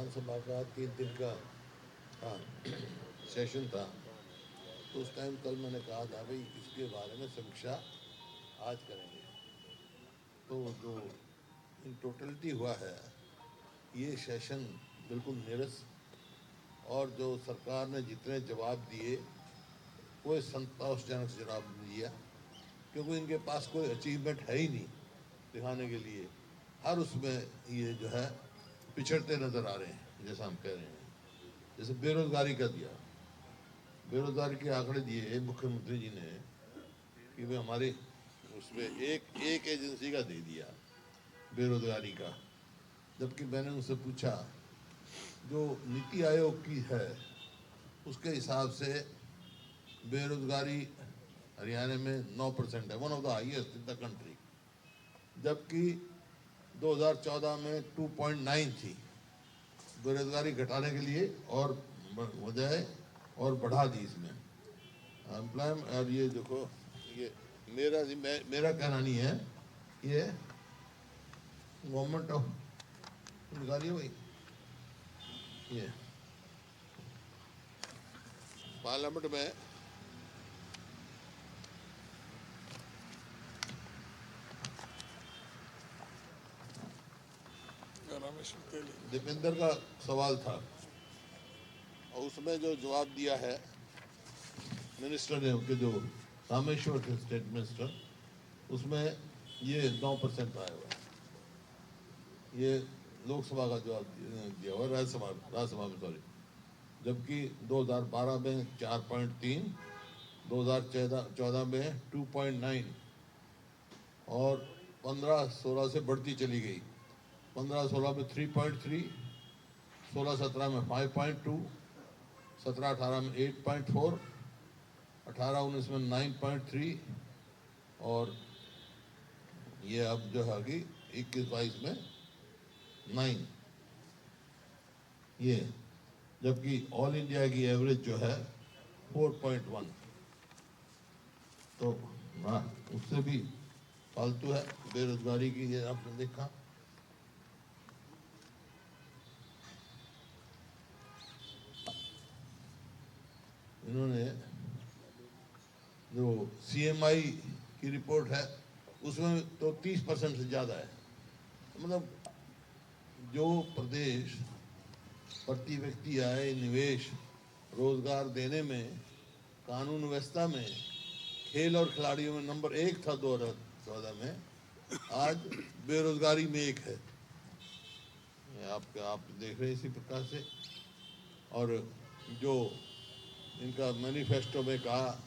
विधानसभा का 3 दिन का हाँ सेशन था, तो उस टाइम कल मैंने कहा था भाई इसके बारे में समीक्षा आज करेंगे। तो जो इन टोटलिटी हुआ है ये सेशन बिल्कुल निरस, और जो सरकार ने जितने जवाब दिए कोई संतोषजनक जवाब नहीं दिया, क्योंकि इनके पास कोई अचीवमेंट है ही नहीं दिखाने के लिए। हर उसमें ये जो है पिछड़ते नजर आ रहे हैं। जैसा हम कह रहे हैं, जैसे बेरोजगारी का दिया, बेरोजगारी के आंकड़े दिए मुख्यमंत्री जी ने कि भाई हमारे उसमें एक एक एजेंसी का दे दिया बेरोजगारी का, जबकि मैंने उनसे पूछा जो नीति आयोग की है उसके हिसाब से बेरोजगारी हरियाणा में 9% है, one of the highest in the country, जबकि 2014 में 2.9 थी। बेरोजगारी घटाने के लिए और वजह और बढ़ा दी इसमें एम्प्लॉयमेंट। और ये देखो, ये मेरा कहना नहीं है, ये गवर्नमेंट ऑफ निकालिए भाई, ये पार्लियामेंट में दीपेंद्र का सवाल था और उसमें जो जवाब दिया है मिनिस्टर ने, उनके जो रामेश्वर थे स्टेट मिनिस्टर, उसमें ये 9% आया हुआ है। ये लोकसभा का जवाब दिया हुआ, राज्यसभा में सॉरी, जबकि 2012 में 4.3, 2014 में 2.9 और 15-16 से बढ़ती चली गई। 15-16 में 3.3, 16-17 में 5.2, 17-18 में 8.4, 18-19 में 9.3 और ये अब जो है कि 21-22 में 9, ये, जबकि ऑल इंडिया की एवरेज जो है 4.1। तो हाँ, उससे भी फालतू है बेरोजगारी की। ये आपने देखा, इन्होंने जो CMI की रिपोर्ट है उसमें तो 30% से ज़्यादा है। मतलब जो प्रदेश प्रति व्यक्ति आय, निवेश, रोजगार देने में, कानून व्यवस्था में, खेल और खिलाड़ियों में नंबर 1 था 2014 में, आज बेरोजगारी में 1 है। आप देख रहे हैं इसी प्रकार से। और जो इनका मैनिफेस्टो में कहा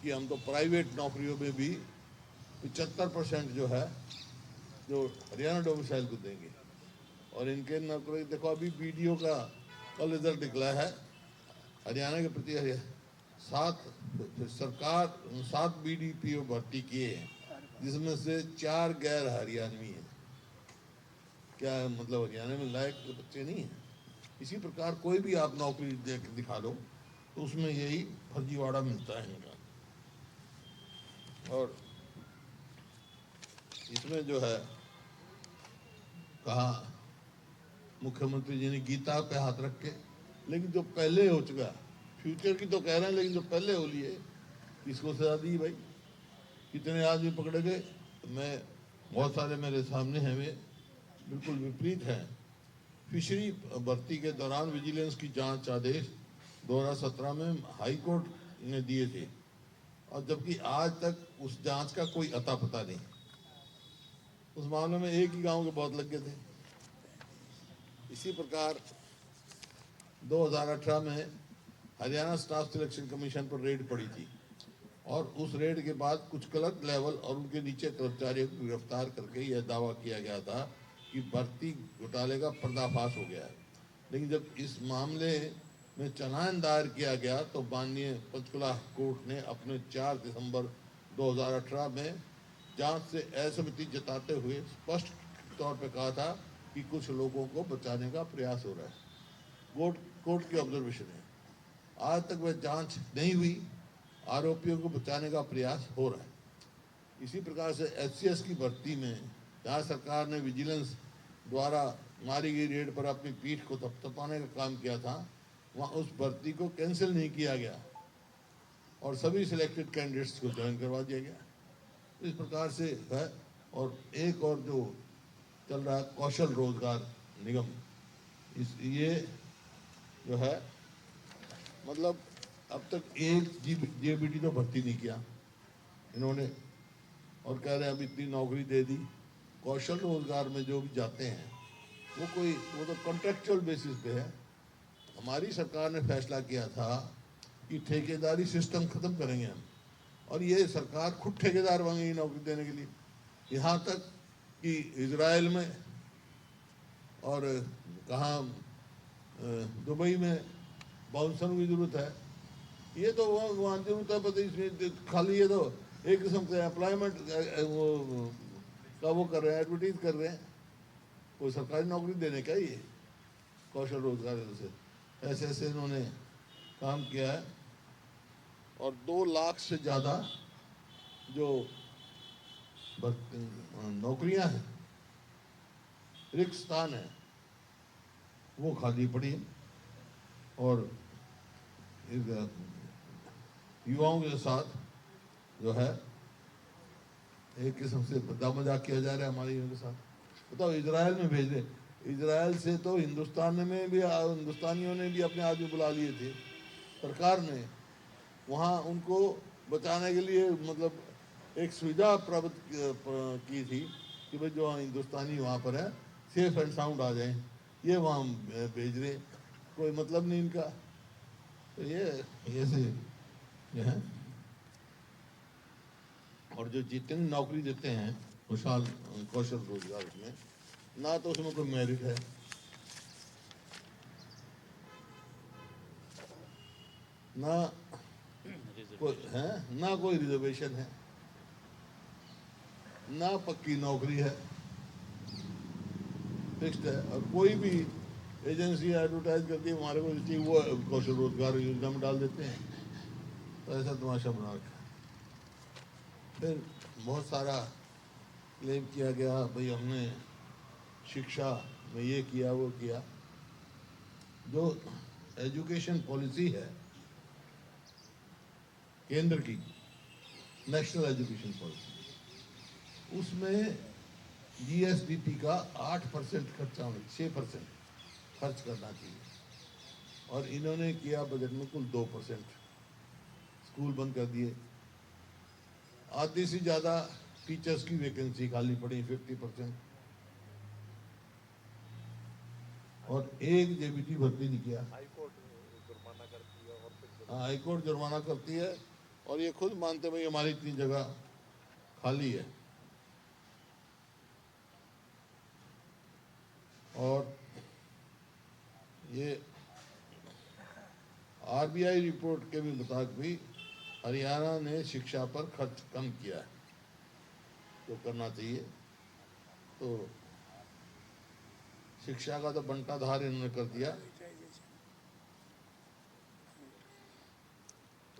कि हम तो प्राइवेट नौकरियों में भी 75% जो है जो हरियाणा डोमिसाइल को देंगे। और इनके नौकरी देखो, अभी BDO का कल रिजल्ट निकला है हरियाणा के प्रति। 7 BDPO भर्ती किए हैं, जिसमें से 4 गैर हरियाणवी हैं। क्या मतलब हरियाणा में लायक तो बच्चे नहीं हैं। इसी प्रकार कोई भी आप नौकरी दिखा दो तो उसमें यही फर्जीवाड़ा मिलता है इनका। और इसमें जो है कहा मुख्यमंत्री जी ने गीता पे हाथ रख के, लेकिन जो पहले हो चुका, फ्यूचर की तो कह रहे हैं, लेकिन जो पहले हो लिए इसको सजा दी भाई। कितने आदमी पकड़े गए, मैं बहुत सारे मेरे सामने हैं, वे बिल्कुल विपरीत हैं। फिशरी भर्ती के दौरान विजिलेंस की जांच आदेश 2017 में हाई कोर्ट ने दिए थे, और जबकि आज तक उस जांच का कोई अता पता नहीं। उस मामले में एक ही गांव के बहुत लग गए थे। इसी प्रकार 2018 में हरियाणा स्टाफ सिलेक्शन कमीशन पर रेड पड़ी थी, और उस रेड के बाद कुछ क्लर्क लेवल और उनके नीचे कर्मचारियों को गिरफ्तार करके यह दावा किया गया था कि भर्ती घोटाले का पर्दाफाश हो गया है। लेकिन जब इस मामले में चालान दायर किया गया तो माननीय पंचकुला कोर्ट ने अपने 4 दिसंबर 2018 में जांच से असहमति जताते हुए स्पष्ट तौर पर कहा था कि कुछ लोगों को बचाने का प्रयास हो रहा है। कोर्ट की ऑब्जर्वेशन है, आज तक वह जांच नहीं हुई, आरोपियों को बचाने का प्रयास हो रहा है। इसी प्रकार से SCS की भर्ती में जहाँ सरकार ने विजिलेंस द्वारा मारी गई रेड पर अपनी पीठ को थपथपाने का काम किया था, वहाँ उस भर्ती को कैंसिल नहीं किया गया और सभी सिलेक्टेड कैंडिडेट्स को ज्वाइन करवा दिया गया। इस प्रकार से है। और एक और जो चल रहा है कौशल रोजगार निगम, ये जो है मतलब अब तक एक जेबीटी तो भर्ती नहीं किया इन्होंने, और कह रहे हैं अब इतनी नौकरी दे दी। कौशल रोजगार में जो भी जाते हैं वो तो कॉन्ट्रेक्चुअल बेसिस पे है। हमारी सरकार ने फैसला किया था कि ठेकेदारी सिस्टम खत्म करेंगे हम, और ये सरकार खुद ठेकेदार बन गई नौकरी देने के लिए। यहाँ तक कि इजराइल में और कहाँ दुबई में बाउंसरों की जरूरत है। ये तो वहाँ जरूरत है, पता इसमें खाली ये तो एक किस्म से एम्प्लॉयमेंट वो कर रहे हैं, एडवर्टीज कर रहे हैं। कोई सरकारी नौकरी देने का ये कौशल रोजगार से ऐसे ऐसे इन्होंने काम किया है। और 2 लाख से ज़्यादा जो नौकरियां हैं, रिक्त स्थान है, वो खाली पड़ी। और युवाओं के साथ जो है एक किस्म से बदा मजाक किया जा रहा है हमारे युवाओं के साथ। बताओ, इजराइल में भेज रहे, इजराइल से तो हिंदुस्तानियों ने भी अपने आदमी बुला लिए थे सरकार ने, वहाँ उनको बचाने के लिए मतलब एक सुविधा प्राप्त की थी कि भाई जो हिंदुस्तानी वहाँ पर है सेफ एंड साउंड आ जाएं, ये वहाँ भेज रहे, कोई मतलब नहीं इनका। तो ये से ये है। और जो जितनी नौकरी देते हैं खुशहाल कौशल रोजगार में, ना तो उसमें कोई मेरिट है, ना कोई है, ना कोई रिजर्वेशन है, ना पक्की नौकरी है, फिक्स्ड है। और कोई भी एजेंसी एडवर्टाइज करती है हमारे को चाहिए, वो कौशल रोजगार योजना में डाल देते हैं। तो ऐसा तमाशा बना रखा है। फिर बहुत सारा क्लेम किया गया भाई हमने शिक्षा में ये किया वो किया। जो एजुकेशन पॉलिसी है केंद्र की, नेशनल एजुकेशन पॉलिसी, उसमें जीएसडीपी का 8% खर्चा होना, 6% खर्च करना चाहिए, और इन्होंने किया बजट में कुल 2%। स्कूल बंद कर दिए, आधी से ज़्यादा टीचर्स की वैकेंसी खाली पड़ी 50%, और एक जेबीटी भर्ती नहीं किया। हाईकोर्ट जुर्माना करती है, और हाईकोर्ट जुर्माना करती है, और ये खुद मानते भाई हमारी इतनी जगह खाली है। और ये आरबीआई रिपोर्ट के भी मुताबिक भी हरियाणा ने शिक्षा पर खर्च कम किया है, जो करना चाहिए। तो शिक्षा का तो बंटाधार इन्होंने कर दिया।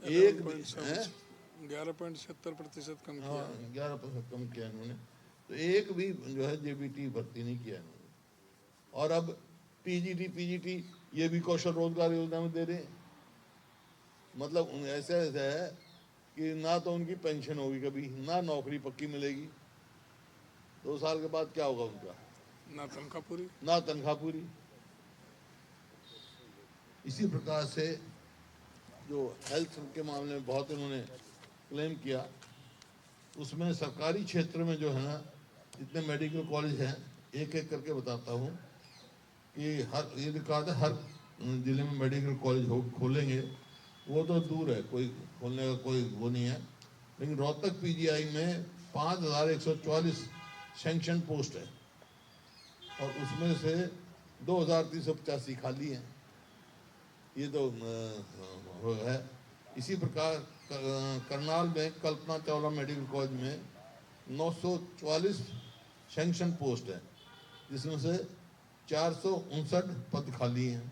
11.70% कम किया। 11% कम किया इन्होंने। तो एक भी जो है जेबीटी भर्ती नहीं किया इन्होंने। और अब पीजीटी ये भी कौशल रोजगार योजना में दे रहे हैं। मतलब ऐसा है कि ना तो उनकी पेंशन होगी कभी, ना नौकरी पक्की मिलेगी, 2 साल के बाद क्या होगा उनका, ना तनख्वाह पूरी, ना तनख्वाह पूरी। इसी प्रकार से जो हेल्थ के मामले में बहुत इन्होंने क्लेम किया, उसमें सरकारी क्षेत्र में जो है ना जितने मेडिकल कॉलेज हैं, एक एक करके बताता हूँ कि ये कहा था हर जिले में मेडिकल कॉलेज खोलेंगे, वो तो दूर है, कोई खोलने का कोई वो नहीं है। लेकिन रोहतक पीजीआई में 5144 सैंक्शन पोस्ट है, और उसमें से 2385 खाली हैं। ये तो है। इसी प्रकार करनाल में कल्पना चावला मेडिकल कॉलेज में 944 सैंक्शन पोस्ट है, जिसमें से 459 पद खाली हैं।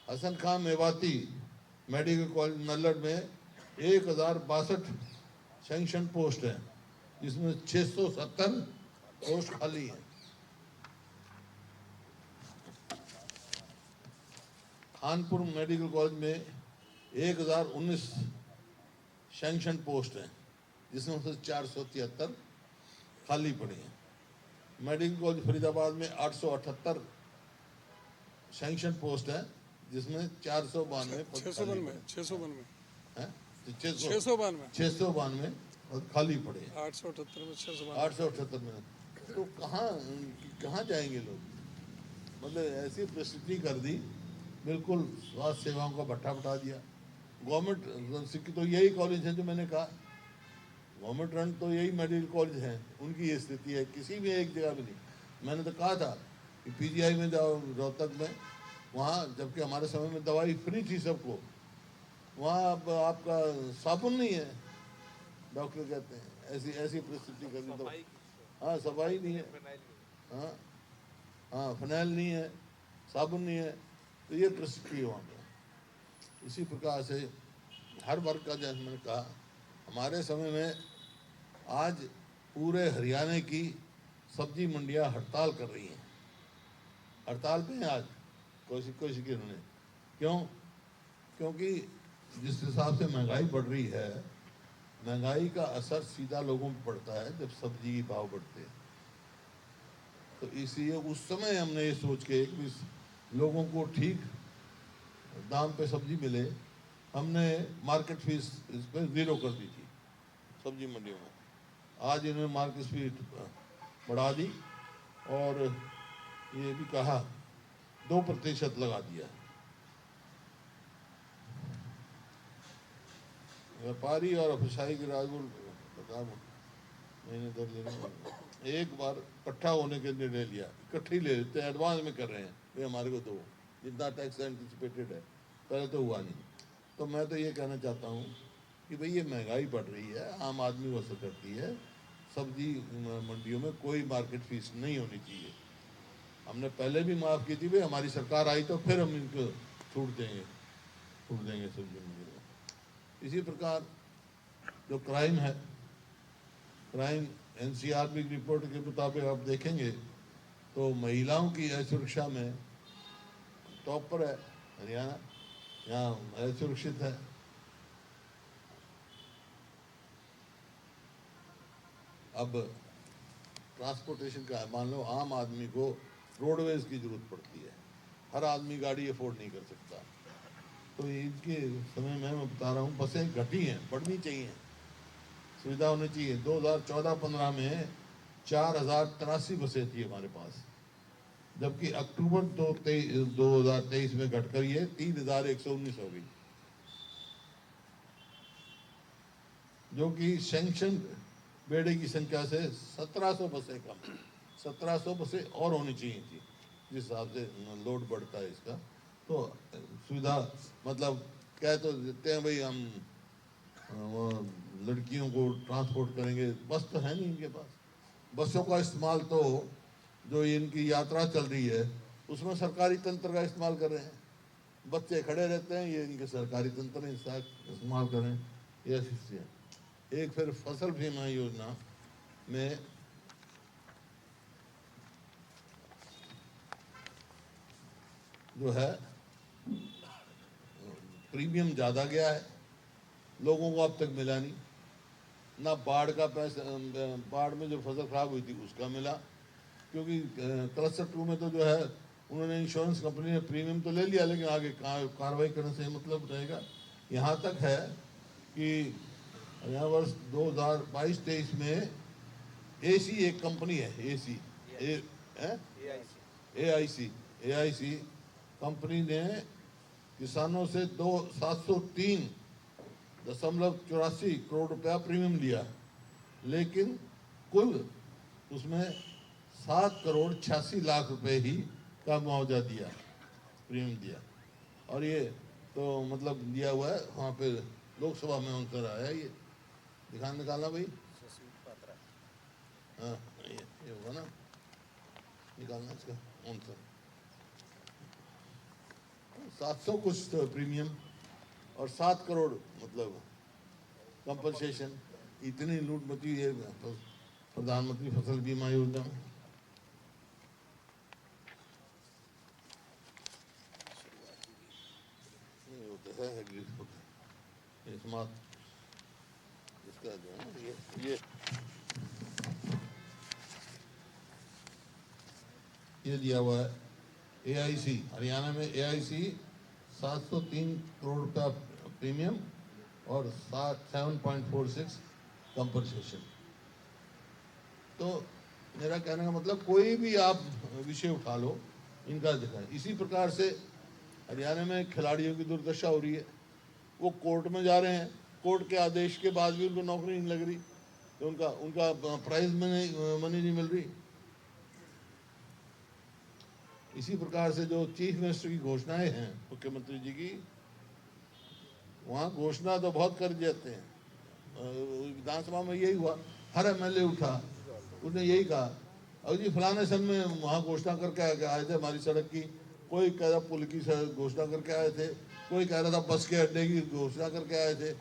हसन खान मेवाती मेडिकल कॉलेज नल्लड़ में 1062 सैंक्शन पोस्ट है, जिसमें 670 पोस्ट खाली हैं। खानपुर मेडिकल कॉलेज में 1019 सैंक्शन पोस्ट हैं, जिसमें से 473 खाली पड़ी हैं। मेडिकल कॉलेज फरीदाबाद में 878 सैंक्शन पोस्ट है, जिसमें 492 पद छः सौ खाली बानवे पड़े छः सौ बानवे हैं। 692 पद खाली पड़े हैं। 878 में 692 878 में। तो कहाँ जाएंगे लोग? मतलब ऐसी परिस्थिति कर दी, बिल्कुल स्वास्थ्य सेवाओं का भट्ठा बटा दिया। गवर्नमेंट तो यही कॉलेज है जो मैंने कहा, गवर्नमेंट रन तो यही मेडिकल कॉलेज हैं, उनकी ये स्थिति है। किसी भी एक जगह भी नहीं। मैंने तो कहा था कि पीजीआई में जाओ रोहतक में, वहाँ जबकि हमारे समय में दवाई फ्री थी सबको, वहाँ अब आपका साबुन नहीं है, डॉक्टर कहते हैं। ऐसी ऐसी परिस्थिति कर दी। तो हाँ, सफाई नहीं है, हाँ हाँ, फिनाइल नहीं है, साबुन नहीं है। तो ये परिस्थिति है वहाँ पर। इसी प्रकार से हर वर्ग का, जैसे मैंने कहा, हमारे समय में आज पूरे हरियाणा की सब्जी मंडियां हड़ताल कर रही हैं। हड़ताल पे हैं आज कोशिश की उन्होंने। क्यों? क्योंकि जिस हिसाब से महंगाई बढ़ रही है, महंगाई का असर सीधा लोगों पर पड़ता है जब सब्जी के भाव बढ़ते हैं। तो इसलिए उस समय हमने ये सोच के कि लोगों को ठीक दाम पे सब्जी मिले, हमने मार्केट फीस इस पर 0 कर दी थी सब्जी मंडियों में। आज इन्होंने मार्केट फीस बढ़ा दी और ये भी कहा 2% लगा दिया। व्यापारी और अफसाई के राजगुल बता महीने दर लेने एक बार इकट्ठा होने के लिए ले लिया, इकट्ठे ही ले लेते हैं, एडवांस में कर रहे हैं भाई हमारे को दो, जितना टैक्स एंटिसिपेटेड है, पहले तो हुआ नहीं। तो मैं तो ये कहना चाहता हूँ कि भाई ये महंगाई बढ़ रही है, आम आदमी को असर करती है। सब्जी मंडियों में कोई मार्केट फीस नहीं होनी चाहिए। हमने पहले भी माफ़ की थी, भाई हमारी सरकार आई तो फिर हम इनको छूट देंगे सब्जी मंडी में। इसी प्रकार जो क्राइम है, क्राइम एनसीआरबी की रिपोर्ट के मुताबिक आप देखेंगे तो महिलाओं की असुरक्षा में टॉप पर है हरियाणा, यहाँ असुरक्षित है। अब ट्रांसपोर्टेशन का है, मान लो आम आदमी को रोडवेज की जरूरत पड़ती है, हर आदमी गाड़ी अफोर्ड नहीं कर सकता। तो इनके समय में मैं बता रहा हूँ, बसें घटी हैं, बढ़नी चाहिए, सुविधा होनी चाहिए। 2014-15 में 4083 बसें थी हमारे पास, जबकि अक्टूबर 2023 में घटकर ये 3119 हो गई, जो कि सैंक्शन बेड़े की संख्या से 1700 बसें कम। 1700 बसें और होनी चाहिए थी, जिस हिसाब से लोड बढ़ता है इसका। तो सुविधा मतलब कह तो देते हैं भाई हम लड़कियों को ट्रांसपोर्ट करेंगे, बस तो है नहीं इनके पास। बसों का इस्तेमाल तो जो इनकी यात्रा चल रही है उसमें सरकारी तंत्र का इस्तेमाल कर रहे हैं। बच्चे खड़े रहते हैं, ये इनके सरकारी तंत्र इस्तेमाल कर रहे हैं। ये स्थिति है। एक फिर फसल बीमा योजना में जो है प्रीमियम ज़्यादा गया है, लोगों को अब तक मिला नहीं। ना बाढ़ का पैसा, बाढ़ में जो फसल खराब हुई थी उसका मिला, क्योंकि क्लस्टर 2 में तो जो है उन्होंने इंश्योरेंस कंपनी ने प्रीमियम तो ले लिया, लेकिन आगे कार्रवाई करने से मतलब रहेगा। यहाँ तक है कि हरियाणा वर्ष 2022-23 में एसी एक कंपनी है, एआईसी कंपनी ने किसानों से 703.84 करोड़ रुपया प्रीमियम लिया, लेकिन कुल उसमें 7,86,00,000 रुपए ही का मुआवजा दिया, प्रीमियम दिया। और ये तो मतलब दिया हुआ है, वहाँ पे लोकसभा में आंसर आया, ये निकालना भाई, हाँ ये होगा ना, निकालना इसका आंसर। 700 कुछ तो प्रीमियम और 7 करोड़ मतलब कंपनसेशन। इतनी लूट मची है प्रधानमंत्री फसल बीमा योजना में। है एग्री होता है स्मार्ट इसका जो है ना ये दिया हुआ है AIC हरियाणा में AIC 703 करोड़ का प्रीमियम और 7.46 कंपनसेशन। तो मेरा कहने का मतलब कोई भी आप विषय उठा लो इनका दिखाएं। इसी प्रकार से हरियाणा में खिलाड़ियों की दुर्दशा हो रही है, वो कोर्ट में जा रहे हैं, कोर्ट के आदेश के बाद भी उनको नौकरी नहीं लग रही, तो उनका प्राइज मनी नहीं मिल रही। इसी प्रकार से जो चीफ मिनिस्टर की घोषणाएं हैं मुख्यमंत्री जी की, वहाँ घोषणा तो बहुत कर देते हैं। विधानसभा में यही हुआ, हर MLA उठा, उसने यही कहा और जी फलाने सन में वहाँ घोषणा करके आए थे हमारी सड़क की, कोई कह रहा पुल की घोषणा करके आए थे, कोई कह रहा था बस के अड्डे की घोषणा करके आए थे,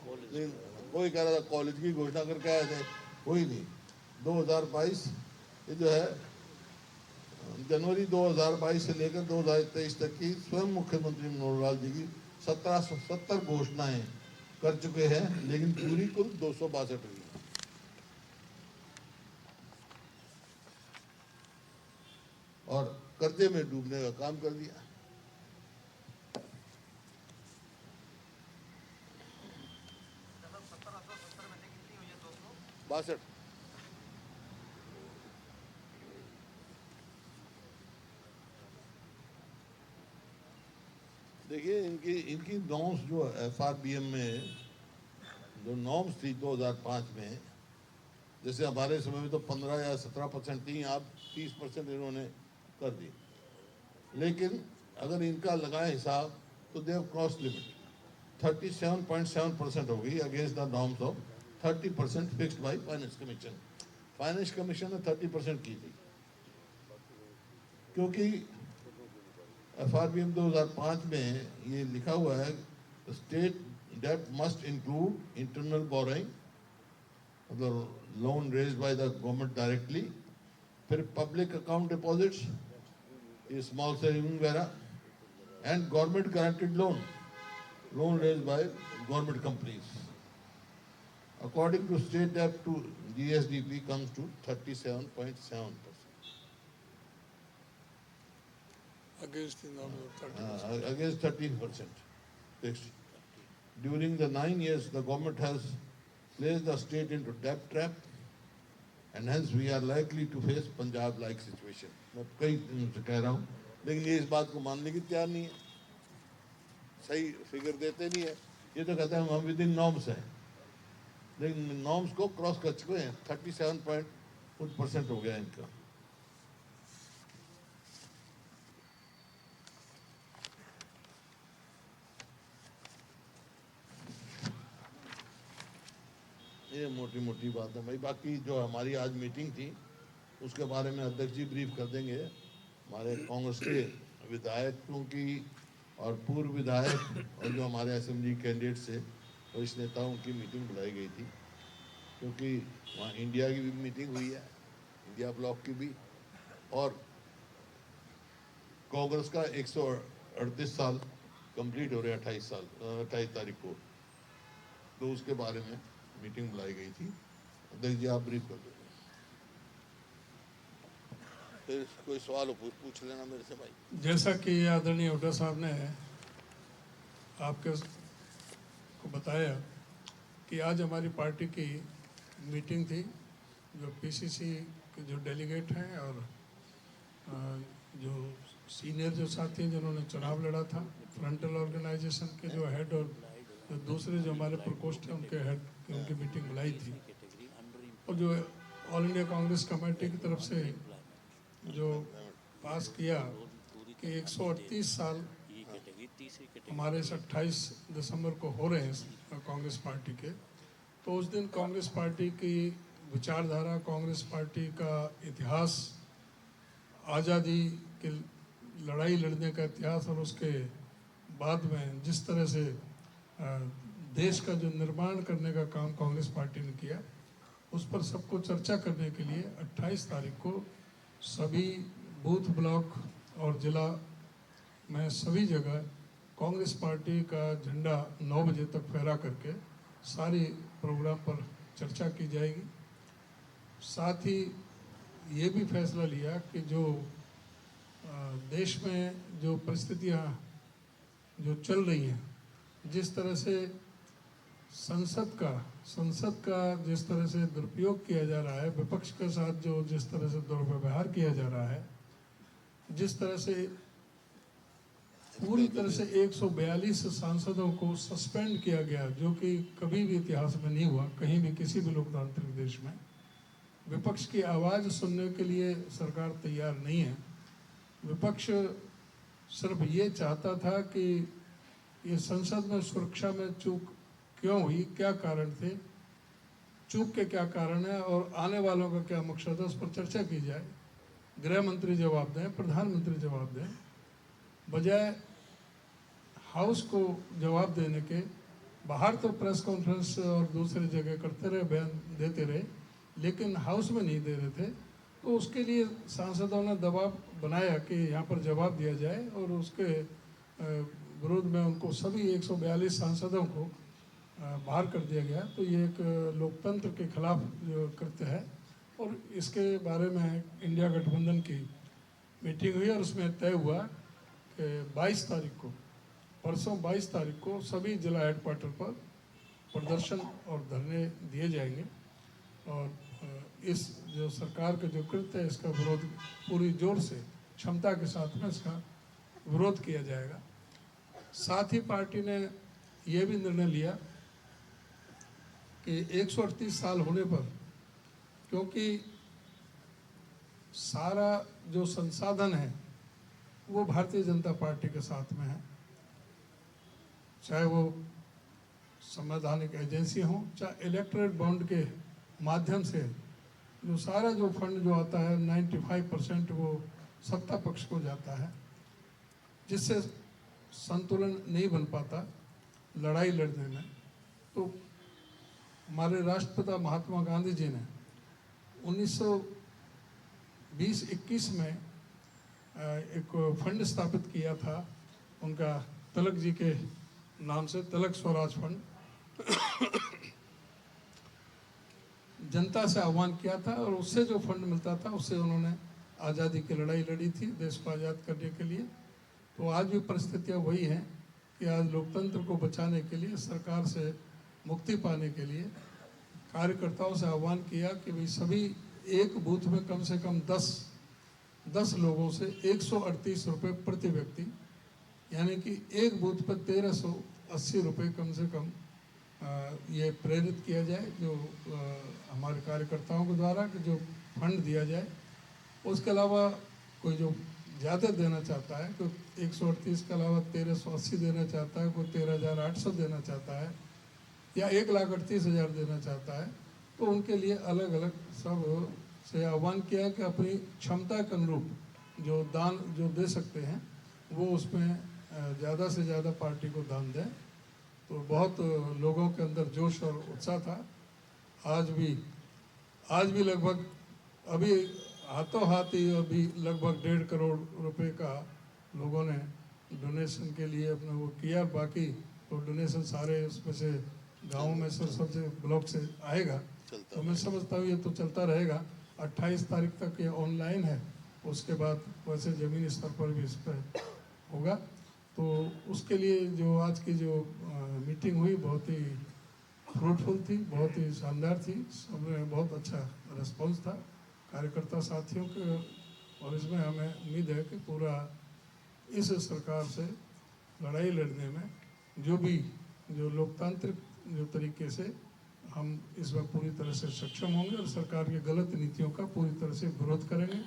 कोई कह रहा था कॉलेज की घोषणा करके आए थे, कोई नहीं। 2022 ये जो है जनवरी 2022 से लेकर 2023 तक की स्वयं मुख्यमंत्री मनोहर लाल जी की 1770 घोषणाएं कर चुके हैं, लेकिन पूरी कुल 262 हुई और कर्जे में डूबने का काम कर दिया। बासठ देखिए इनकी नॉर्म्स जो FRBM में जो नॉर्म्स थी 2005 में, जैसे हमारे समय में तो 15 या 17% थी, अब 30% इन्होंने कर दी। लेकिन अगर इनका लगाए हिसाब तो देव क्रॉस लिमिट 37.7% हो गई against the norms of 30% fixed by finance commission. Finance commission ने 30% की थी, क्योंकि FRBM 2005 में ये लिखा हुआ है state debt must include internal borrowing, मतलब loan raised by the government directly, फिर पब्लिक अकाउंट डिपॉजिट्स, ये स्मॉल सेविंग वगैरह, and government guaranteed loan raised by government companies. According to state debt to GSDP comes to 37.7%. Against the norm of 30%. Against 13% fixed. During the 9 years, the government has placed the state into debt trap, and hence we are likely to face Punjab-like situation. मैं कई दिनों से कह रहा हूँ, लेकिन ये इस बात को मानने की तैयार नहीं है, सही फिगर देते नहीं है। ये तो कहते हैं हम विद इन नॉर्म्स हैं, लेकिन नॉर्म्स को क्रॉस कर चुके हैं। 37% हो गया इनका। ये मोटी मोटी बात है भाई। बाकी जो हमारी आज मीटिंग थी उसके बारे में अध्यक्ष जी ब्रीफ कर देंगे। हमारे कांग्रेस के विधायकों की और पूर्व विधायक और जो हमारे असेंबली कैंडिडेट से वरिष्ठ नेताओं की मीटिंग बुलाई गई थी, क्योंकि वहाँ इंडिया की भी मीटिंग हुई है, इंडिया ब्लॉक की भी, और कांग्रेस का 138 साल कंप्लीट हो रहे हैं 28 तारीख को, तो उसके बारे में मीटिंग बुलाई गई थी। अध्यक्ष जी आप ब्रीफ कर दो, फिर कोई सवाल हो पूछ लेना मेरे से भाई। जैसा कि आदरणीय हुड्डा साहब ने आपके को बताया कि आज हमारी पार्टी की मीटिंग थी, जो PCC के जो डेलीगेट हैं और जो सीनियर जो साथी हैं जिन्होंने चुनाव लड़ा था, फ्रंटल ऑर्गेनाइजेशन के जो हेड और जो दूसरे जो हमारे प्रकोष्ठ हैं उनके हेड की उनकी मीटिंग बुलाई थी, और जो ऑल इंडिया कांग्रेस कमेटी की तरफ से जो पास किया कि 138 साल हमारे 28 दिसंबर को हो रहे हैं कांग्रेस पार्टी के, तो उस दिन कांग्रेस पार्टी की विचारधारा, कांग्रेस पार्टी का इतिहास, आज़ादी की लड़ाई लड़ने का इतिहास और उसके बाद में जिस तरह से देश का जो निर्माण करने का काम कांग्रेस पार्टी ने किया, उस पर सबको चर्चा करने के लिए 28 तारीख को सभी बूथ ब्लॉक और जिला में सभी जगह कांग्रेस पार्टी का झंडा 9 बजे तक फहरा करके सारी प्रोग्राम पर चर्चा की जाएगी। साथ ही ये भी फैसला लिया कि जो देश में जो परिस्थितियाँ जो चल रही हैं, जिस तरह से संसद का जिस तरह से दुरुपयोग किया जा रहा है, विपक्ष के साथ जो जिस तरह से दुर्व्यवहार किया जा रहा है, जिस तरह से पूरी तरह से 142 सांसदों को सस्पेंड किया गया, जो कि कभी भी इतिहास में नहीं हुआ कहीं भी किसी भी लोकतांत्रिक देश में। विपक्ष की आवाज़ सुनने के लिए सरकार तैयार नहीं है। विपक्ष सिर्फ ये चाहता था कि ये संसद में सुरक्षा में चूक क्यों हुई, क्या कारण थे, चूक के क्या कारण है और आने वालों का क्या मकसद है, उस पर चर्चा की जाए। गृह मंत्री जवाब दें, प्रधानमंत्री जवाब दें, बजाय हाउस को जवाब देने के। बाहर तो प्रेस कॉन्फ्रेंस और दूसरी जगह करते रहे, बयान देते रहे, लेकिन हाउस में नहीं दे रहे थे। तो उसके लिए सांसदों ने दबाव बनाया कि यहाँ पर जवाब दिया जाए और उसके विरोध में उनको सभी 142 सांसदों को बाहर कर दिया गया। तो ये एक लोकतंत्र के खिलाफ जो कृत्य है, और इसके बारे में इंडिया गठबंधन की मीटिंग हुई और उसमें तय हुआ कि 22 तारीख को, परसों 22 तारीख को सभी जिला हेडक्वार्टर पर प्रदर्शन और धरने दिए जाएंगे और इस जो सरकार का जो कृत्य है इसका विरोध पूरी जोर से क्षमता के साथ में इसका विरोध किया जाएगा। साथ ही पार्टी ने यह भी निर्णय लिया कि 138 साल होने पर, क्योंकि सारा जो संसाधन है वो भारतीय जनता पार्टी के साथ में है, चाहे वो संवैधानिक एजेंसी हो, चाहे इलेक्टोरेट बॉन्ड के माध्यम से जो सारा जो फंड जो आता है 95% वो सत्ता पक्ष को जाता है, जिससे संतुलन नहीं बन पाता लड़ाई लड़ने में। तो हमारे राष्ट्रपिता महात्मा गांधी जी ने 1920-21 में एक फंड स्थापित किया था, उनका तिलक जी के नाम से, तिलक स्वराज फंड। जनता से आह्वान किया था और उससे जो फंड मिलता था उससे उन्होंने आज़ादी की लड़ाई लड़ी थी, देश को आज़ाद करने के लिए। तो आज भी परिस्थितियाँ वही हैं कि आज लोकतंत्र को बचाने के लिए, सरकार से मुक्ति पाने के लिए कार्यकर्ताओं से आह्वान किया कि भाई सभी एक बूथ में कम से कम 10 लोगों से 138 रुपये प्रति व्यक्ति, यानी कि एक बूथ पर 1380 रुपये कम से कम ये प्रेरित किया जाए, जो हमारे कार्यकर्ताओं के द्वारा कि जो फंड दिया जाए। उसके अलावा कोई जो ज़्यादा देना चाहता है, कोई 138 के अलावा 1380 देना चाहता है, कोई 13,800 देना चाहता है या 1,38,000 देना चाहता है, तो उनके लिए अलग अलग सब से आह्वान किया कि अपनी क्षमता के अनुरूप जो दान जो दे सकते हैं वो उसमें ज़्यादा से ज़्यादा पार्टी को दान दें। तो बहुत लोगों के अंदर जोश और उत्साह था। आज भी लगभग अभी हाथों हाथ ही अभी लगभग 1.5 करोड़ रुपए का लोगों ने डोनेशन के लिए अपना वो किया। बाकी तो डोनेशन सारे उसमें से गाँव में से सबसे ब्लॉक से आएगा। तो मैं समझता हूँ ये तो चलता रहेगा। 28 तारीख तक ये ऑनलाइन है, उसके बाद वैसे ज़मीनी स्तर पर भी इस पर होगा। तो उसके लिए जो आज की जो मीटिंग हुई बहुत ही फ्रूटफुल थी, बहुत ही शानदार थी। सबने बहुत अच्छा रिस्पॉन्स था कार्यकर्ता साथियों के, और इसमें हमें उम्मीद है कि पूरा इस सरकार से लड़ाई लड़ने में जो लोकतांत्रिक जो तरीके से हम इसमें पूरी तरह से सक्षम होंगे और सरकार की गलत नीतियों का पूरी तरह से विरोध करेंगे,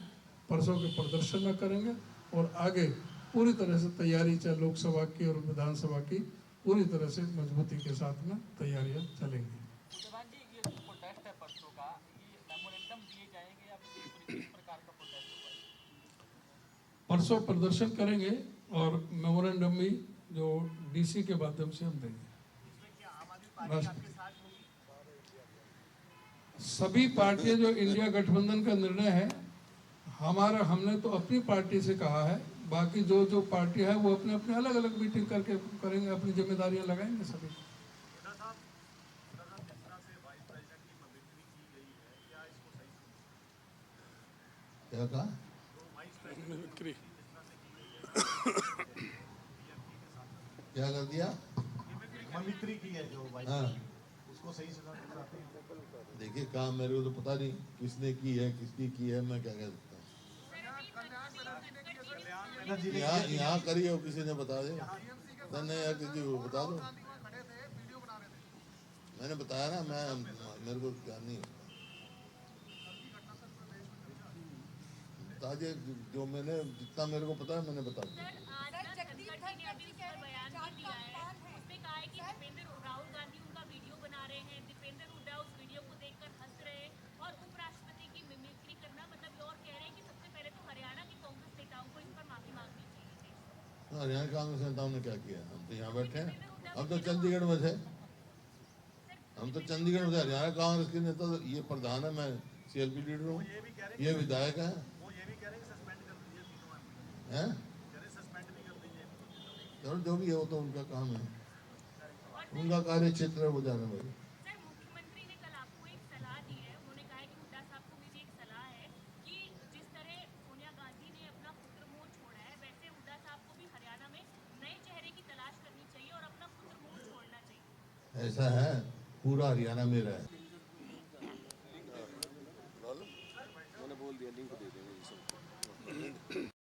परसों के प्रदर्शन में करेंगे और आगे पूरी तरह से तैयारी, चाहे लोकसभा की और विधानसभा की, पूरी तरह से मजबूती के साथ में तैयारियां चलेंगी। ये जो प्रोटेस्ट है परसों का, ये मेमोरेंडम दिए जाएंगे या किस प्रकार का प्रोटेस्ट होगा? परसों प्रदर्शन करेंगे और मेमोरेंडम भी जो डीसी के माध्यम से हम देंगे। सभी पार्टियां जो इंडिया गठबंधन का निर्णय है, हमने तो अपनी पार्टी से कहा है, बाकी जो जो पार्टी है वो अपने अपने अलग अलग मीटिंग करके करेंगे, अपनी जिम्मेदारियां लगाएंगे सभी। क्या कहा? मिमिक्री। क्या कर दिया? मिमिक्री की है जो भाई, हाँ उसको सही से समझाते हैं। देखिए, काम मेरे को तो पता नहीं किसने की है, किसकी की है, मैं क्या कह सकता हूँ। बनर्जी ने यहाँ यहाँ करिए हो, किसी ने बता दे, नहीं यार किसी को बता दो। मैंने बताया ना, मैं मेरे को क्या नहीं होता। बता दिया जो मैंने, जितना मेरे को पता है मैंने बता दिया। आज ना धनखड़ जी ने अभी उस पर बयान भी दिया है। उसमें कहा है कि राहुल गांधी उनका वीडियो बना रहे हैं, दीपेंद्र हुड्डा उस वीडियो को देखकर हंस रहे हैं, और उपराष्ट्रपति की मिमिक्री करना, मतलब ये और कह रहे हैं कि सबसे पहले तो हरियाणा के कांग्रेस नेताओं को इस पर माफी मांगनी चाहिए। हरियाणा कांग्रेस नेताओं ने क्या किया? हम तो यहाँ बैठे हैं, हम तो चंडीगढ़ में थे, हम तो चंडीगढ़ में थे। हरियाणा कांग्रेस के नेता तो ये प्रधान है, मैं CLP लीडर हूँ, ये विधायक है, वो ये भी कह रहे हैं सस्पेंड कर दीजिए तीनों एमपी, हैं? कह रहे सस्पेंड भी कर दीजिए। चलो जो भी है वो तो उनका काम है, उनका कार्य क्षेत्र है वो जाने भाई। सर, मुख्यमंत्री ने कल आपको एक सलाह दी है। उन्होंने कहा है कि हुड्डा साहब को मेरी एक सलाह है कि जिस तरह सोनिया गांधी ने अपना पुत्र मोह छोड़ा है, वैसे हुड्डा साहब को भी हरियाणा में नए चेहरे की तलाश करनी चाहिए और अपना पुत्र मोह छोड़ना चाहिए। ऐसा है, पूरा हरियाणा मेरा है।